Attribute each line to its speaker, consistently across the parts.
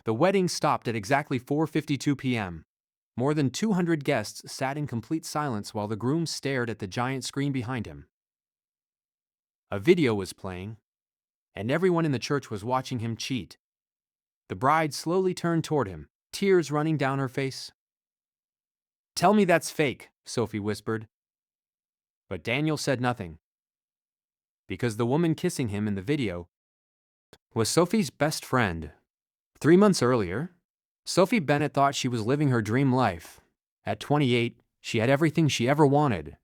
Speaker 1: The wedding stopped at exactly 4:52 p.m. More than 200 guests sat in complete silence while the groom stared at the giant screen behind him. A video was playing, and everyone in the church was watching him cheat. The bride slowly turned toward him, tears running down her face. "Tell me that's fake," Sophie whispered. But Daniel said nothing, because the woman kissing him in the video was Sophie's best friend. 3 months earlier, Sophie Bennett thought she was living her dream life. At 28, she had everything she ever wanted.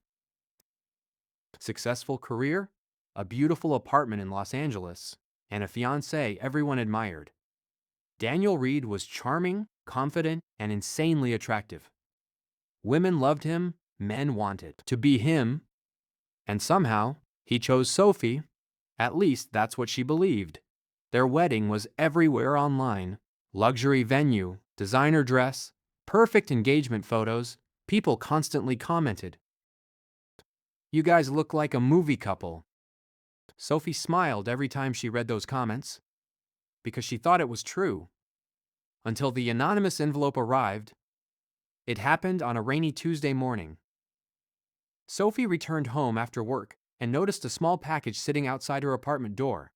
Speaker 1: Successful career, a beautiful apartment in Los Angeles, and a fiancé everyone admired. Daniel Reed was charming, confident, and insanely attractive. Women loved him, men wanted to be him, and somehow he chose Sophie. At least that's what she believed. Their wedding was everywhere online. Luxury venue, designer dress, perfect engagement photos. People constantly commented, "You guys look like a movie couple." Sophie smiled every time she read those comments, because she thought it was true. Until the anonymous envelope arrived. It happened on a rainy Tuesday morning. Sophie returned home after work and noticed a small package sitting outside her apartment door.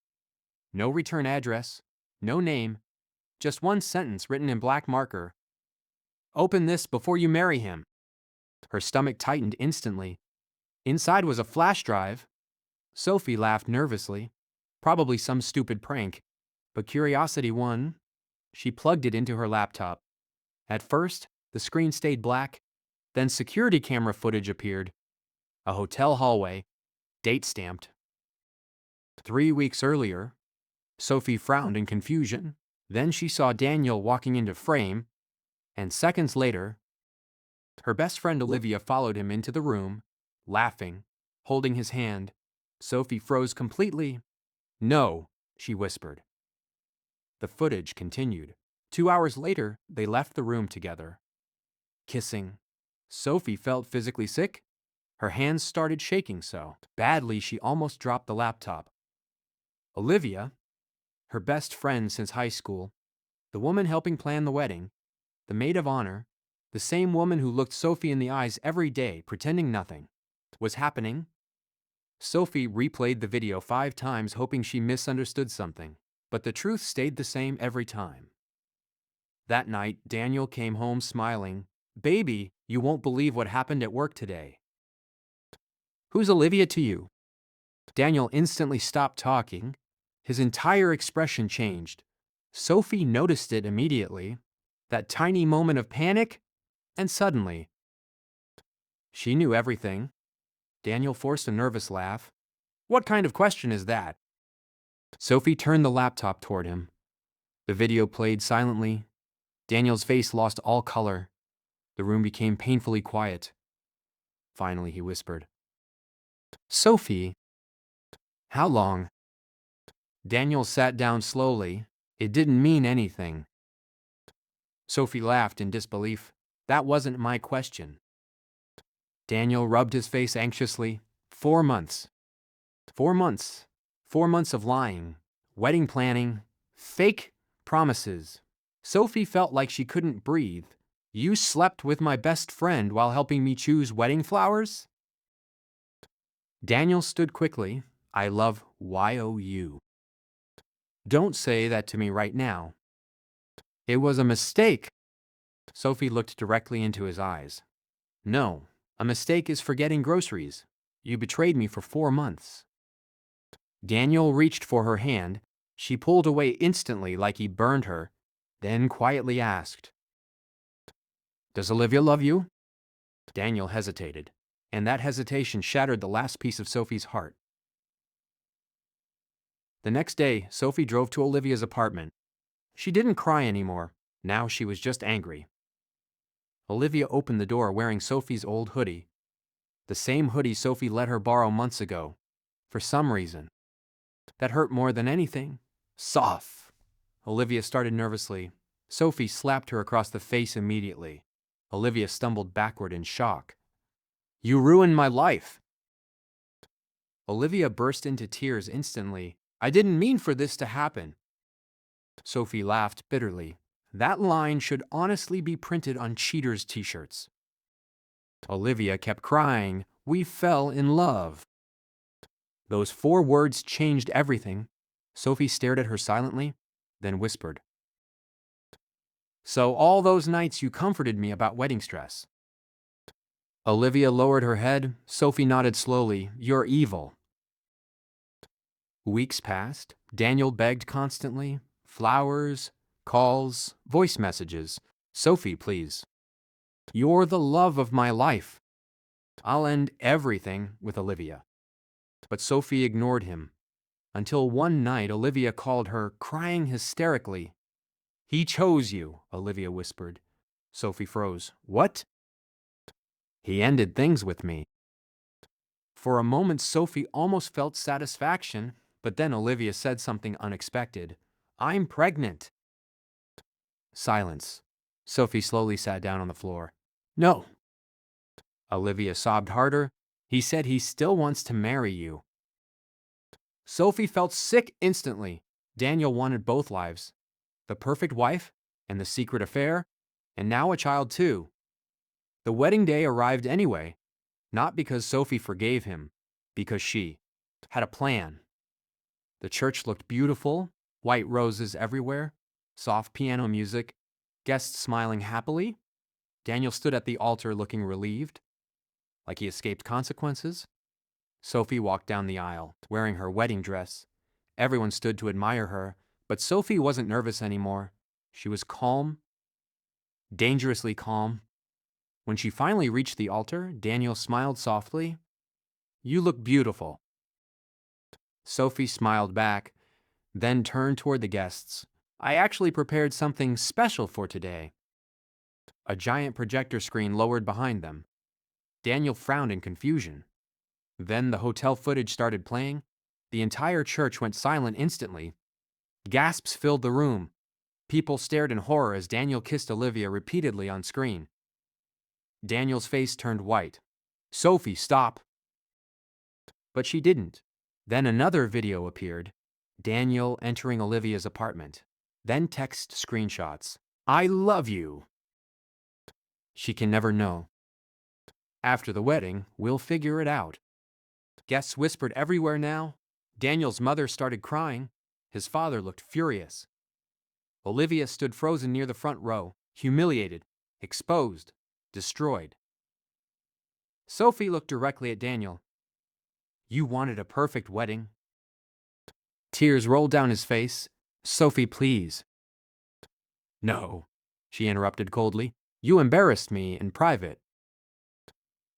Speaker 1: No return address, no name, just one sentence written in black marker. "Open this before you marry him." Her stomach tightened instantly. Inside was a flash drive. Sophie laughed nervously. Probably some stupid prank. But curiosity won. She plugged it into her laptop. At first, the screen stayed black. Then security camera footage appeared. A hotel hallway, date stamped. 3 weeks earlier. Sophie frowned in confusion. Then she saw Daniel walking into frame, and seconds later, her best friend Olivia followed him into the room, laughing, holding his hand. Sophie froze completely. "No," she whispered. The footage continued. 2 hours later, they left the room together, kissing. Sophie felt physically sick. Her hands started shaking so badly she almost dropped the laptop. Olivia, her best friend since high school, the woman helping plan the wedding, the maid of honor, the same woman who looked Sophie in the eyes every day, pretending nothing was happening. Sophie replayed the video 5 times, hoping she misunderstood something, but the truth stayed the same every time. That night, Daniel came home smiling. "Baby, you won't believe what happened at work today." "Who's Olivia to you?" Daniel instantly stopped talking. His entire expression changed. Sophie noticed it immediately. That tiny moment of panic, and suddenly, she knew everything. Daniel forced a nervous laugh. "What kind of question is that?" Sophie turned the laptop toward him. The video played silently. Daniel's face lost all color. The room became painfully quiet. Finally, he whispered, "Sophie, how long?" Daniel sat down slowly. It didn't mean anything. Sophie laughed in disbelief. "That wasn't my question." Daniel rubbed his face anxiously. 4 months. 4 months. 4 months of lying, wedding planning, fake promises. Sophie felt like she couldn't breathe. "You slept with my best friend while helping me choose wedding flowers?" Daniel stood quickly. "I love YOU. Don't say that to me right now." "It was a mistake." Sophie looked directly into his eyes. "No, a mistake is forgetting groceries. You betrayed me for 4 months." Daniel reached for her hand. She pulled away instantly like he burned her, then quietly asked, "Does Olivia love you?" Daniel hesitated, and that hesitation shattered the last piece of Sophie's heart. The next day, Sophie drove to Olivia's apartment. She didn't cry anymore. Now she was just angry. Olivia opened the door wearing Sophie's old hoodie, the same hoodie Sophie let her borrow months ago. For some reason, that hurt more than anything. "Soft." Olivia started nervously. Sophie slapped her across the face immediately. Olivia stumbled backward in shock. "You ruined my life." Olivia burst into tears instantly. "I didn't mean for this to happen." Sophie laughed bitterly. That line should honestly be printed on cheaters' t-shirts. Olivia kept crying, "We fell in love." Those 4 words changed everything. Sophie stared at her silently, then whispered, "So all those nights you comforted me about wedding stress." Olivia lowered her head. Sophie nodded slowly. "You're evil." Weeks passed. Daniel begged constantly. Flowers, calls, voice messages. "Sophie, please. You're the love of my life. I'll end everything with Olivia." But Sophie ignored him, until one night Olivia called her, crying hysterically. "He chose you," Olivia whispered. Sophie froze. "What?" "He ended things with me." For a moment, Sophie almost felt satisfaction, but then Olivia said something unexpected. "I'm pregnant." Silence. Sophie slowly sat down on the floor. "No." Olivia sobbed harder. "He said he still wants to marry you." Sophie felt sick instantly. Daniel wanted both lives. The perfect wife and the secret affair, and now a child too. The wedding day arrived anyway, not because Sophie forgave him, because she had a plan. The church looked beautiful, white roses everywhere, soft piano music, guests smiling happily. Daniel stood at the altar looking relieved, like he escaped consequences. Sophie walked down the aisle, wearing her wedding dress. Everyone stood to admire her, but Sophie wasn't nervous anymore. She was calm, dangerously calm. When she finally reached the altar, Daniel smiled softly. "You look beautiful." Sophie smiled back, then turned toward the guests. "I actually prepared something special for today." A giant projector screen lowered behind them. Daniel frowned in confusion. Then the hotel footage started playing. The entire church went silent instantly. Gasps filled the room. People stared in horror as Daniel kissed Olivia repeatedly on screen. Daniel's face turned white. "Sophie, stop." But she didn't. Then another video appeared. Daniel entering Olivia's apartment. Then text screenshots. "I love you." She can never know. After the wedding, we'll figure it out. Guests whispered everywhere now. Daniel's mother started crying. His father looked furious. Olivia stood frozen near the front row, humiliated, exposed, destroyed. Sophie looked directly at Daniel. "You wanted a perfect wedding." Tears rolled down his face. "Sophie, please." "No," she interrupted coldly. "You embarrassed me in private."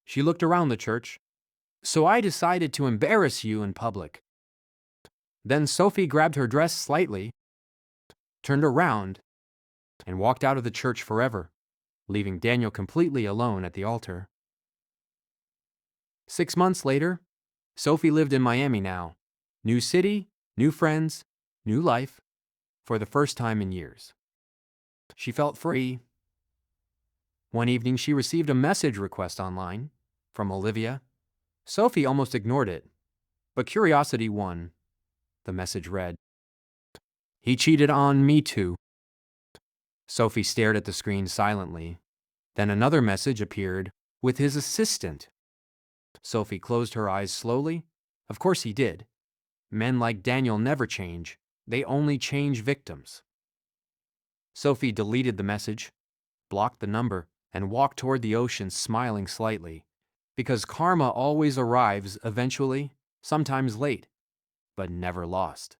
Speaker 1: She looked around the church. "So I decided to embarrass you in public." Then Sophie grabbed her dress slightly, turned around, and walked out of the church forever, leaving Daniel completely alone at the altar. 6 months later, Sophie lived in Miami now. New city, new friends, new life, for the first time in years. She felt free. One evening, she received a message request online from Olivia. Sophie almost ignored it, but curiosity won. The message read, "He cheated on me too." Sophie stared at the screen silently. Then another message appeared with his assistant. Sophie closed her eyes slowly. Of course he did. Men like Daniel never change. They only change victims. Sophie deleted the message, blocked the number, and walked toward the ocean smiling slightly. Because karma always arrives eventually, sometimes late, but never lost.